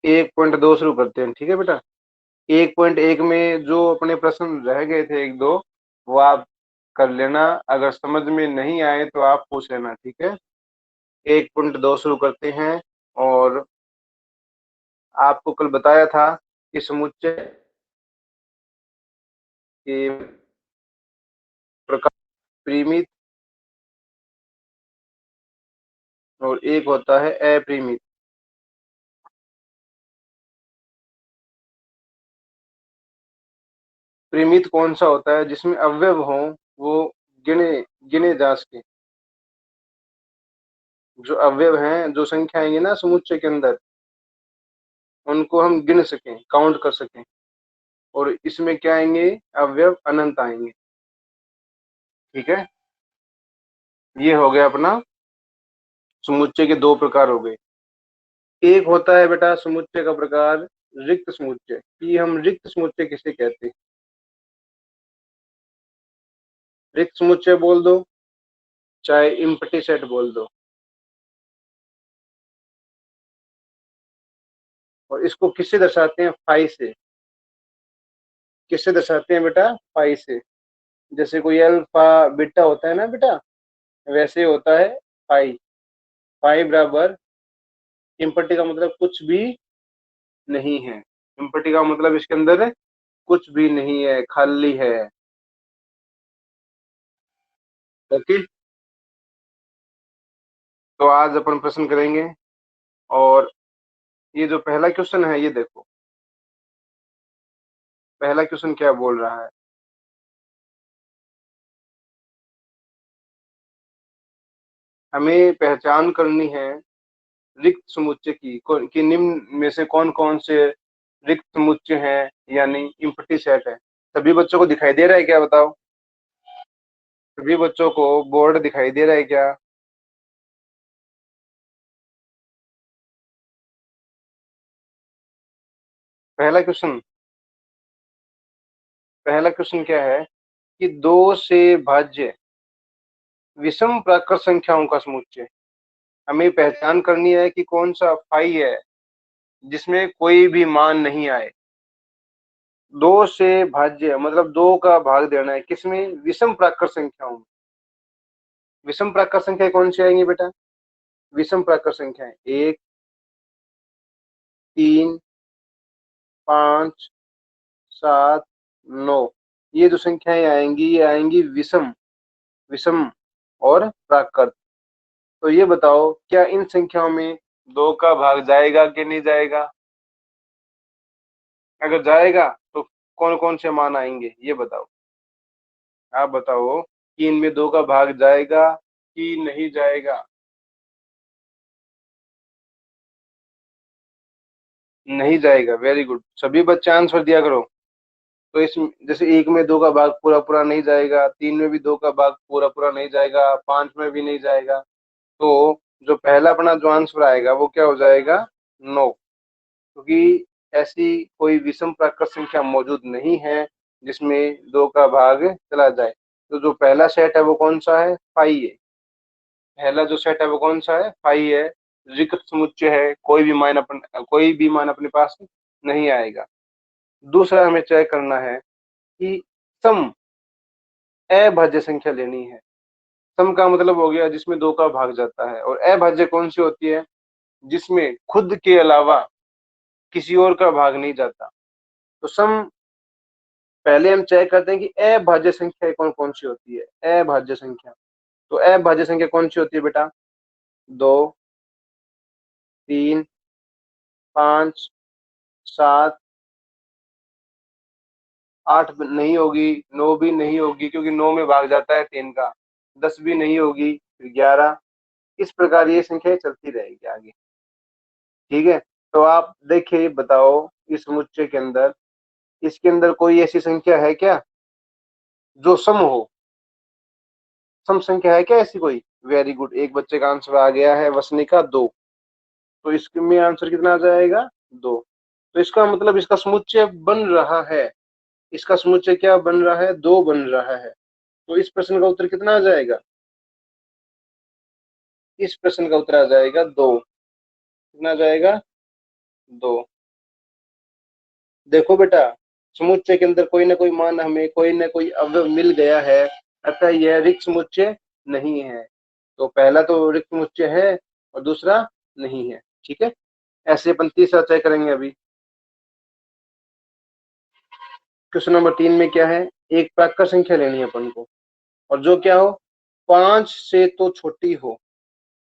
1.2 शुरू करते हैं, ठीक है बेटा। 1.1 में जो अपने प्रश्न रह गए थे एक दो, वो आप कर लेना, अगर समझ में नहीं आए तो आप पूछ लेना, ठीक है। 1.2 शुरू करते हैं। और आपको कल बताया था कि समुच्चय के प्रकार परिमित और एक होता है अपरिमित। परिमित कौन सा होता है? जिसमें अवयव हो वो गिने गिने जा सके। जो अवयव हैं, जो संख्या आएंगी ना समुच्चय के अंदर, उनको हम गिन सकें, काउंट कर सकें। और इसमें क्या आएंगे? अवयव अनंत आएंगे, ठीक है। ये हो गया अपना समुच्चय के दो प्रकार हो गए। एक होता है बेटा समुच्चय का प्रकार रिक्त समुच्चय। कि हम रिक्त समुच्चय किसे कहते हैं? रिक्त समुच्चय बोल दो, चाहे इम्पटी सेट बोल दो। और इसको किससे दर्शाते हैं? फाई से। किससे दर्शाते हैं बेटा? फाई से। जैसे कोई अल्फा बीटा होता है ना बेटा, वैसे होता है फाई। फाई बराबर इम्पटी का मतलब कुछ भी नहीं है। इम्पटी का मतलब इसके अंदर कुछ भी नहीं है, खाली है। ओके। तो आज अपन प्रश्न करेंगे। और ये जो पहला क्वेश्चन है, ये देखो पहला क्वेश्चन क्या बोल रहा है। हमें पहचान करनी है रिक्त समुच्चय की कि निम्न में से कौन कौन से रिक्त समुच्चय हैं, यानी इम्पटी सेट है। सभी बच्चों को दिखाई दे रहा है क्या? बताओ। सभी बच्चों को बोर्ड दिखाई दे रहा है क्या? पहला क्वेश्चन। पहला क्वेश्चन क्या है कि दो से भाज्य विषम प्राकृत संख्याओं का समुच्चय। हमें पहचान करनी है कि कौन सा फाई है जिसमें कोई भी मान नहीं आए। दो से भाज्य मतलब दो का भाग देना है, किसमें? विषम प्राकृत संख्याओं में। विषम प्राकृत संख्या कौन सी आएंगी बेटा? विषम प्राकृत संख्याएं 1, 3, 5, 7, 9। ये जो संख्याएं आएंगी, ये आएंगी विषम। विषम और प्राकृत। तो ये बताओ, क्या इन संख्याओं में दो का भाग जाएगा कि नहीं जाएगा? अगर जाएगा तो कौन कौन से मान आएंगे, ये बताओ। आप बताओ कि इनमें दो का भाग जाएगा कि नहीं जाएगा? नहीं जाएगा। वेरी गुड, सभी बच्चे आंसर दिया करो। तो इस जैसे एक में दो का भाग पूरा पूरा नहीं जाएगा, तीन में भी दो का भाग पूरा पूरा नहीं जाएगा, पांच में भी नहीं जाएगा। तो जो पहला अपना जो आंसर आएगा वो क्या हो जाएगा? 9। क्योंकि ऐसी कोई विषम प्राकृत संख्या मौजूद नहीं है जिसमें दो का भाग चला जाए। तो जो पहला सेट है वो कौन सा है? फाई है। पहला जो सेट है वो कौन सा है? फाई है। रिक्त समुच्चय है, कोई भी मान अपने पास नहीं आएगा। दूसरा हमें चेक करना है कि सम अभाज्य संख्या लेनी है। सम का मतलब हो गया जिसमें दो का भाग जाता है। और अभाज्य कौन सी होती है? जिसमें खुद के अलावा किसी और का भाग नहीं जाता। तो सम पहले हम चेक करते हैं कि अभाज्य संख्या कौन कौन सी होती है। अभाज्य संख्या, तो अभाज्य संख्या कौन सी होती है बेटा? 2, 3, 5, 7, 8 नहीं होगी, 9 भी नहीं होगी क्योंकि 9 में भाग जाता है 3 का, 10 भी नहीं होगी, फिर 11। इस प्रकार ये संख्या चलती रहेगी आगे, ठीक है। तो आप देखिए, बताओ इस समुच्चय के अंदर, इसके अंदर कोई ऐसी संख्या है क्या जो सम हो? सम संख्या है क्या ऐसी कोई? वेरी गुड, एक बच्चे का आंसर आ गया है, वसनिका 2। तो इसमें आंसर कितना आ जाएगा? 2। तो इसका मतलब इसका समुच्चय बन रहा है। इसका समुच्चय क्या बन रहा है? 2 बन रहा है। तो इस प्रश्न का उत्तर कितना आ जाएगा? इस प्रश्न का उत्तर आ जाएगा 2। कितना आ जाएगा? दो। देखो बेटा, समुच्चय के अंदर कोई ना कोई मान हमें कोई ना कोई अवयव मिल गया है, अतः यह रिक्त समुच्चय नहीं है। तो पहला तो रिक्त समुच्चय है और दूसरा नहीं है। ठीक है, ऐसे अपन तीसरा तय करेंगे अभी। क्वेश्चन नंबर 3 में क्या है, एक प्राकृत संख्या लेनी है अपन को, और जो क्या हो, 5 से तो छोटी हो।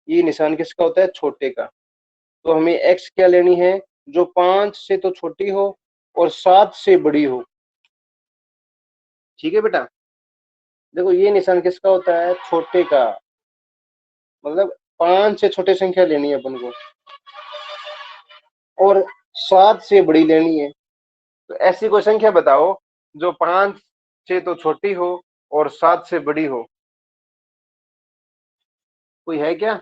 ये निशान किसका होता है, छोटे का। तो हमें एक्स क्या लेनी है, जो 5 से तो छोटी हो और 7 से बड़ी हो। ठीक है बेटा, देखो ये निशान किसका होता है, छोटे का। मतलब 5 से छोटे संख्या लेनी है अपन को और 7 से बड़ी लेनी है। तो ऐसी कोई संख्या बताओ जो 5 से तो छोटी हो और 7 से बड़ी हो। कोई है क्या,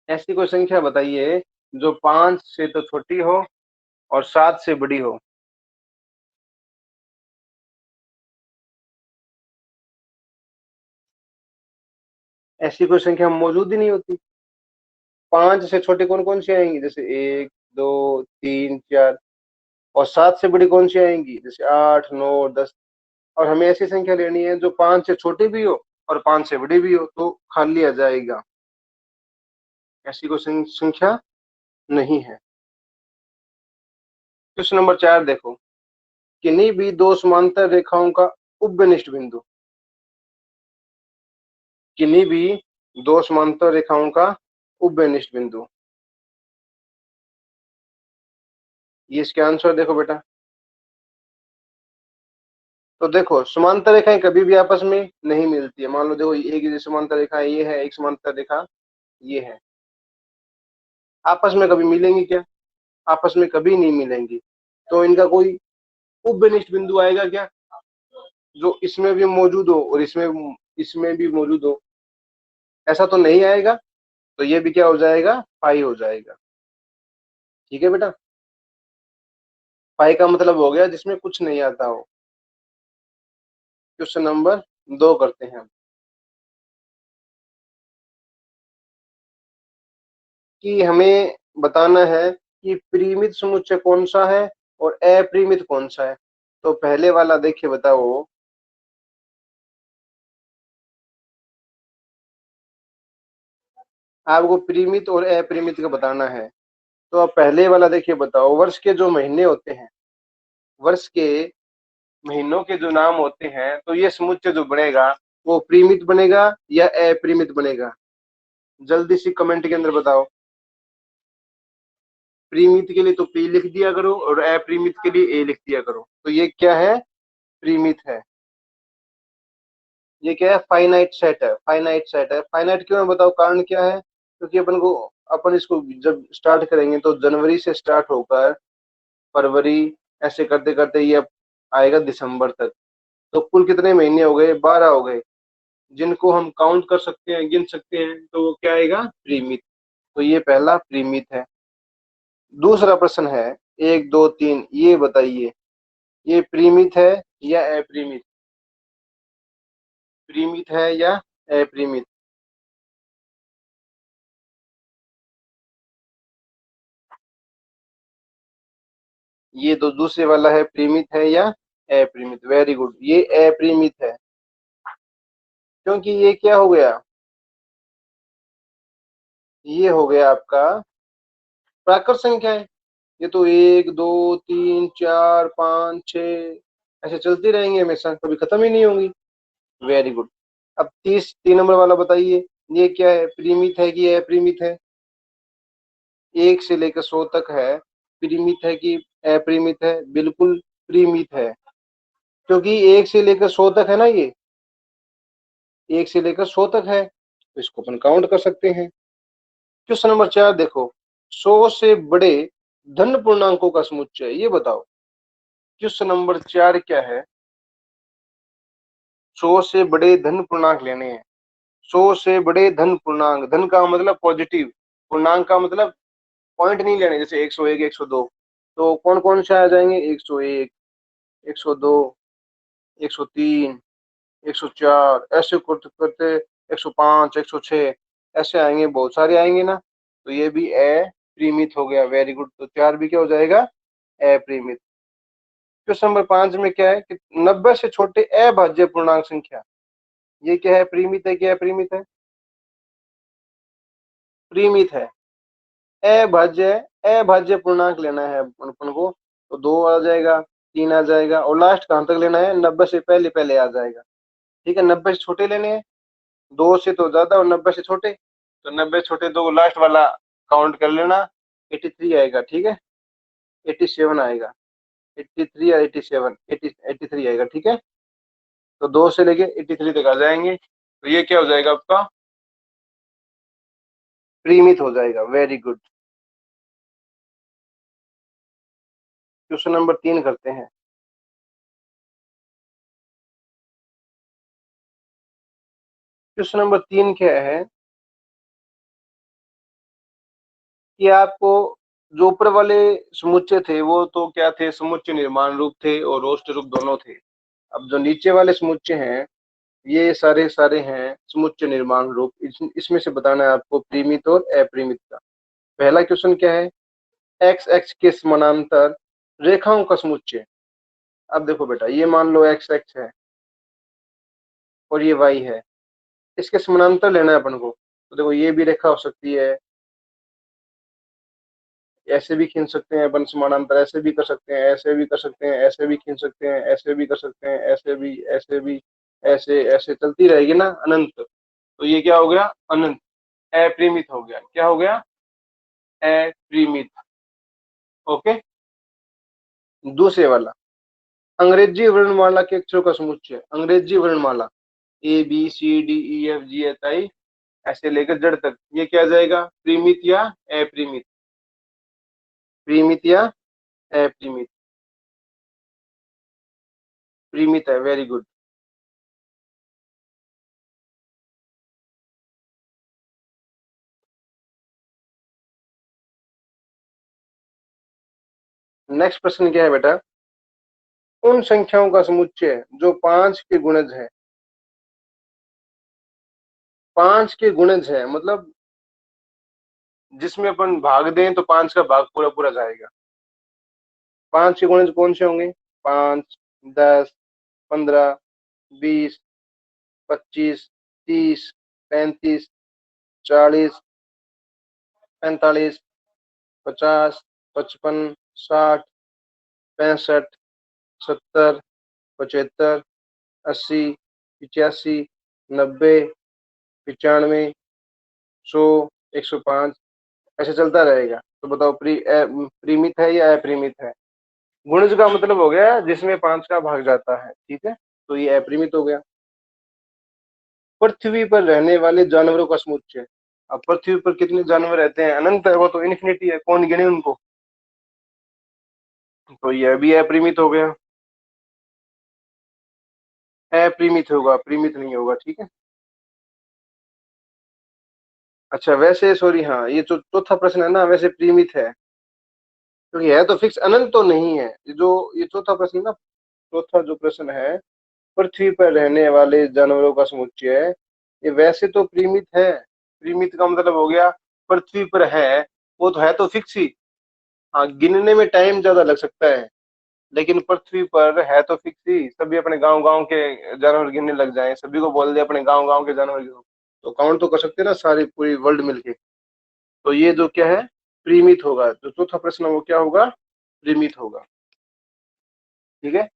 ऐसी कोई संख्या बताइए जो 5 से तो छोटी हो और 7 से बड़ी हो। ऐसी कोई संख्या मौजूद ही नहीं होती। 5 से छोटी कौन कौन सी आएंगी, जैसे 1 2 3 4, और 7 से बड़ी कौन सी आएंगी, जैसे 8 9 10। और हमें ऐसी संख्या लेनी है जो 5 से छोटी भी हो और 5 से बड़ी भी हो, तो खाली आ जाएगा। ऐसी कोई संख्या नहीं है। क्वेश्चन नंबर 4 देखो, किन्हीं भी दो समांतर रेखाओं का उभयनिष्ठ बिंदु। किन्हीं भी दो समांतर रेखाओं का उभयनिष्ठ बिंदु, ये इसके आंसर देखो बेटा। तो देखो, समांतर रेखाएं कभी भी आपस में नहीं मिलती है। मान लो देखो, एक समांतर रेखा ये है, एक समांतर रेखा ये है, आपस में कभी मिलेंगी क्या, आपस में कभी नहीं मिलेंगी। तो इनका कोई उभयनिष्ठ बिंदु आएगा क्या, जो इसमें भी मौजूद हो और इसमें भी मौजूद हो। ऐसा तो नहीं आएगा। तो ये भी क्या हो जाएगा, पाई हो जाएगा। ठीक है बेटा, पाई का मतलब हो गया जिसमें कुछ नहीं आता हो। क्वेश्चन नंबर 2 करते हैं हम, कि हमें बताना है कि परिमित समुच्चय कौन सा है और अपरिमित कौन सा है। तो पहले वाला देखिए, बताओ। आपको परिमित और अपरिमित का बताना है। तो आप पहले वाला देखिए, बताओ। वर्ष के जो महीने होते हैं, वर्ष के महीनों के जो नाम होते हैं, तो ये समुच्चय जो बनेगा वो परिमित बनेगा या अपरिमित बनेगा। जल्दी से कमेंट के अंदर बताओ। परिमित के लिए तो पी लिख दिया करो और अपरिमित के लिए ए लिख दिया करो। तो ये क्या है, परिमित है। ये क्या है, फाइनाइट सेट है। फाइनाइट सेट है, फाइनाइट क्यों है बताओ, कारण क्या है। क्योंकि अपन इसको जब स्टार्ट करेंगे तो जनवरी से स्टार्ट होकर फरवरी, ऐसे करते करते ये अब आएगा दिसंबर तक। तो कुल कितने महीने हो गए, 12 हो गए, जिनको हम काउंट कर सकते हैं, गिन सकते हैं। तो वो क्या आएगा, प्रीमित। तो ये पहला प्रीमित है। दूसरा प्रश्न है, 1 2 3, ये बताइए, ये प्रीमित है या अप्रीमित। प्रीमित है या अप्रीमित। ये तो दूसरे वाला है, प्रीमित है या अप्रीमित। वेरी गुड, ये अप्रीमित है। क्योंकि ये क्या हो गया, ये हो गया आपका प्राकृत संख्या है। ये तो 1 2 3 4 5 6 ऐसे चलती रहेंगे हमेशा, कभी खत्म ही नहीं होंगी। Very good. अब 3 नंबर वाला बताइए, ये क्या है, परिमित है कि अप्रिमित है। 1 से लेकर 100 तक है, परिमित है कि अप्रिमित है, बिल्कुल परिमित है। क्योंकि 1 से लेकर 100 तक है ना, ये 1 से लेकर 100 तक है, तो इसको अपन काउंट कर सकते हैं। क्वेश्चन नंबर 4 देखो, 100 से बड़े धन पूर्णांकों का समुच्चय, ये बताओ। क्वेश्चन नंबर 4 क्या है, 100 से बड़े धन पूर्णांक लेने हैं। 100 से बड़े धन पूर्णांक, धन का मतलब पॉजिटिव, पूर्णांक का मतलब पॉइंट नहीं लेने, जैसे 101 102। तो कौन कौन से आ जाएंगे, 101 102 103 104, ऐसे करते करते 105 106, ऐसे आएंगे, बहुत सारे आएंगे ना। तो ये भी है परिमित हो गया, वेरी गुड। तो 4 भी क्या हो जाएगा, अपरिमित। क्वेश्चन नंबर 5 में क्या है कि 90 से छोटे अभाज्य पूर्णांक संख्या, ये क्या है, परिमित है क्या अपरिमित है, परिमित है। अभाज्य, अभाज्य पूर्णांक लेना है अपन को, तो 2 आ जाएगा, 3 आ जाएगा, और लास्ट कहां तक लेना है, 90 से पहले पहले आ जाएगा। ठीक है, 90 से छोटे लेने हैं, 2 से तो ज्यादा और 90 से छोटे, तो 90 से छोटे दो, लास्ट वाला काउंट कर लेना, 83 आएगा। ठीक है, 87 आएगा, 83 या 87, 83 आएगा। ठीक है, तो 2 से लेके 83 तक आ जाएंगे, तो ये क्या हो जाएगा आपका, परिमित हो जाएगा, वेरी गुड। क्वेश्चन नंबर 3 करते हैं। क्वेश्चन नंबर 3 क्या है कि आपको जो ऊपर वाले समुच्चय थे वो तो क्या थे, समुच्चय निर्माण रूप थे और रोष्ट रूप दोनों थे। अब जो नीचे वाले समुच्चय हैं, ये सारे सारे हैं समुच्चय निर्माण रूप। इसमें से बताना है आपको परिमित और अपरिमित का। पहला क्वेश्चन क्या है, एक्स एक्स के समानांतर रेखाओं का समुच्चय। अब देखो बेटा, ये मान लो एक्स एक्स है और ये वाई है, इसके समानांतर लेना है अपन को। तो देखो, ये भी रेखा हो सकती है, ऐसे भी खींच सकते हैं अपन समानांतर, ऐसे भी कर सकते हैं, ऐसे भी कर सकते हैं, ऐसे भी खींच सकते हैं, ऐसे भी कर सकते हैं, ऐसे भी, ऐसे भी, ऐसे ऐसे चलती रहेगी ना अनंत। तो ये क्या हो गया, अनंत, अपरिमित हो गया। क्या हो गया, अपरिमित। ओके, दूसरे वाला, अंग्रेजी वर्णमाला के अक्षरों का समुच्चय। अंग्रेजी वर्णमाला A B C D E F G H I ऐसे लेकर जड़ तक, ये क्या आ जाएगा, परिमित या अपरिमित, परिमित या अपरिमित, परिमित है, वेरी गुड। नेक्स्ट प्रश्न क्या है बेटा, उन संख्याओं का समुच्चय जो 5 के गुणज है। 5 के गुणज है मतलब जिसमें अपन भाग दें तो 5 का भाग पूरा पूरा जाएगा। 5 के गुणज कौन से होंगे, 5, 10, 15, 20, 25, 30, 35, 40, 45, 50, 55, 60, 65, 70, 75, 80, 85, 90, 95, 100, 105, ऐसे चलता रहेगा। तो बताओ, परिमित है या अपरिमित है। गुणज का मतलब हो गया जिसमें 5 का भाग जाता है। ठीक है, तो ये अपरिमित हो गया। पृथ्वी पर रहने वाले जानवरों का समुच्चय। अब पृथ्वी पर कितने जानवर रहते हैं, अनंत है, वो तो इन्फिनिटी है, कौन गिने उनको। तो यह भी अपरिमित हो गया, अपरिमित होगा, परिमित नहीं होगा। ठीक है, अच्छा वैसे सॉरी, हाँ ये जो चौथा प्रश्न है ना, वैसे परिमित है, क्योंकि है तो फिक्स, अनंत तो नहीं है। ये जो ये चौथा प्रश्न है ना, चौथा जो प्रश्न है, पृथ्वी पर रहने वाले जानवरों का समुच्चय है, ये वैसे तो परिमित है। परिमित का मतलब हो गया पृथ्वी पर है, वो तो है तो फिक्स ही। हाँ, गिनने में टाइम ज्यादा लग सकता है, लेकिन पृथ्वी पर है तो फिक्स ही। सभी अपने गांव गांव के जानवर गिनने लग जाएं, सभी को बोल दे अपने गांव गांव के जानवर गिनो, तो काउंट तो कर सकते हैं ना सारी पूरी वर्ल्ड मिलके। तो ये जो क्या है, परिमित होगा। जो चौथा प्रश्न है वो क्या होगा, परिमित होगा। ठीक है,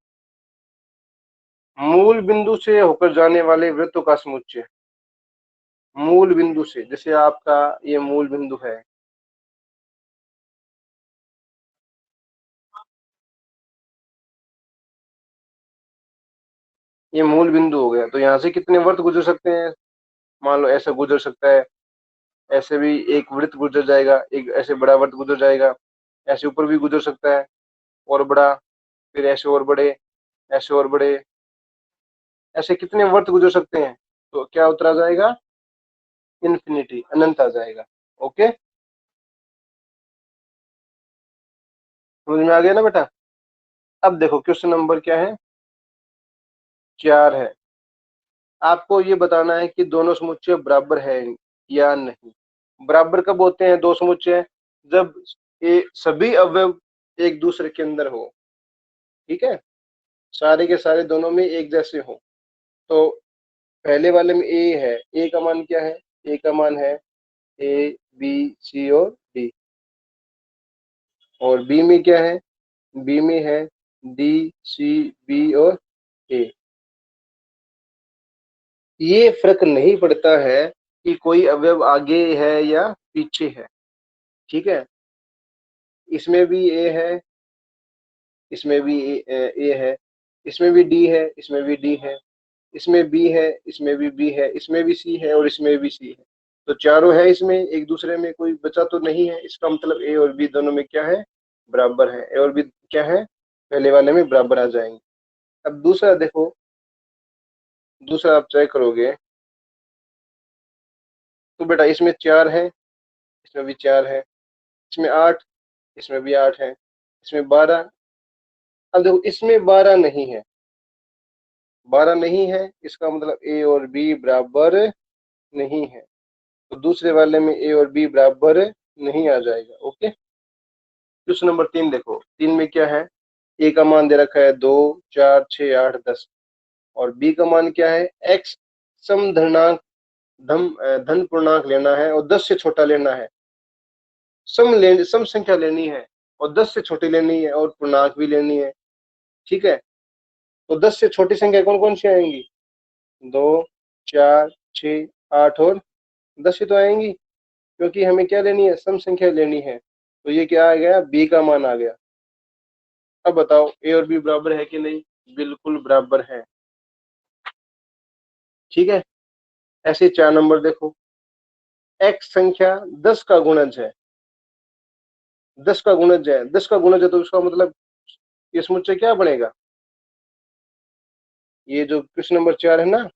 मूल बिंदु से होकर जाने वाले वृत्तों का समुच्चय। मूल बिंदु से, जैसे आपका ये मूल बिंदु है, ये मूल बिंदु हो गया, तो यहाँ से कितने वृत्त गुजर सकते हैं, मान लो ऐसा गुजर सकता है, ऐसे भी एक वृत्त गुजर जाएगा, एक ऐसे बड़ा वृत्त गुजर जाएगा, ऐसे ऊपर भी गुजर सकता है और बड़ा, फिर ऐसे और बड़े, ऐसे और बड़े, ऐसे कितने वर्त गुजर सकते हैं। तो क्या उत्तर आ जाएगा, इन्फिनिटी, अनंत आ जाएगा। ओके, समझ में आ गया ना बेटा। अब देखो क्वेश्चन नंबर क्या है, 4 है। आपको ये बताना है कि दोनों समुच्चय बराबर है या नहीं। बराबर कब होते हैं दो समुच्चय, जब ये सभी अवयव एक दूसरे के अंदर हो, ठीक है, सारे के सारे दोनों में एक जैसे हो। तो पहले वाले में ए है, ए का मान क्या है, ए का मान है ए बी सी और डी। और बी में क्या है, बी में है डी सी बी और ए। ये फर्क नहीं पड़ता है कि कोई अवयव आगे है या पीछे है, ठीक है। इसमें भी ए है, इसमें भी ए है, इसमें भी डी है, इसमें भी डी है, इसमें बी है, इसमें भी बी है, इसमें भी सी है और इसमें भी सी है। तो चारों है इसमें, एक दूसरे में कोई बचा तो नहीं है। इसका मतलब ए और बी दोनों में क्या है, बराबर है। ए और बी क्या है, पहले वाले में बराबर आ जाएंगे। अब दूसरा देखो, दूसरा आप चेक करोगे तो बेटा इसमें 4 है, इसमें भी 4 है, इसमें 8, इसमें भी 8 है, इसमें 12। अब देखो इसमें 12 नहीं है, 12 नहीं है, इसका मतलब ए और बी बराबर नहीं है। तो दूसरे वाले में ए और बी बराबर नहीं आ जाएगा। ओके। क्वेश्चन नंबर 3 देखो, 3 में क्या है, ए का मान दे रखा है 2 4 6 8 10 और बी का मान क्या है एक्स। सम धनांक धन पूर्णांक लेना है और 10 से छोटा लेना है। सम संख्या लेनी है और 10 से छोटी लेनी है और पूर्णांक भी लेनी है, ठीक है। तो 10 से छोटी संख्या कौन कौन सी आएंगी, 2 4 6 8 और 10 ही तो आएंगी, क्योंकि हमें क्या लेनी है, सम संख्या लेनी है। तो ये क्या आ गया, बी का मान आ गया। अब बताओ ए और बी बराबर है कि नहीं, बिल्कुल बराबर है, ठीक है। ऐसे 4 नंबर देखो, एक्स संख्या 10 का गुणज है, 10 का गुणज है, 10 का गुणज है, तो उसका मतलब ये समुच्चय क्या बनेगा, ये जो क्वेश्चन नंबर 4 है ना,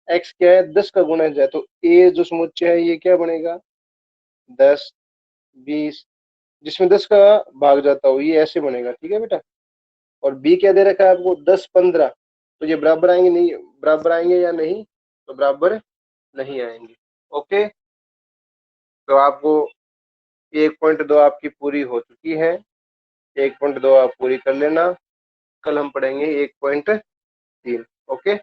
एक्स क्या है 10 का गुणज है, तो ए जो समुच्चय है ये क्या बनेगा 10 20, जिसमें 10 का भाग जाता हो, ये ऐसे बनेगा, ठीक है बेटा। और बी क्या दे रखा है आपको 10 15, तो ये बराबर आएंगे नहीं, बराबर आएंगे या नहीं, तो बराबर नहीं आएंगे। ओके। तो आपको 1.2 आपकी पूरी हो चुकी है, 1.2 आप पूरी कर लेना। कल हम पढ़ेंगे 1.3। ओके।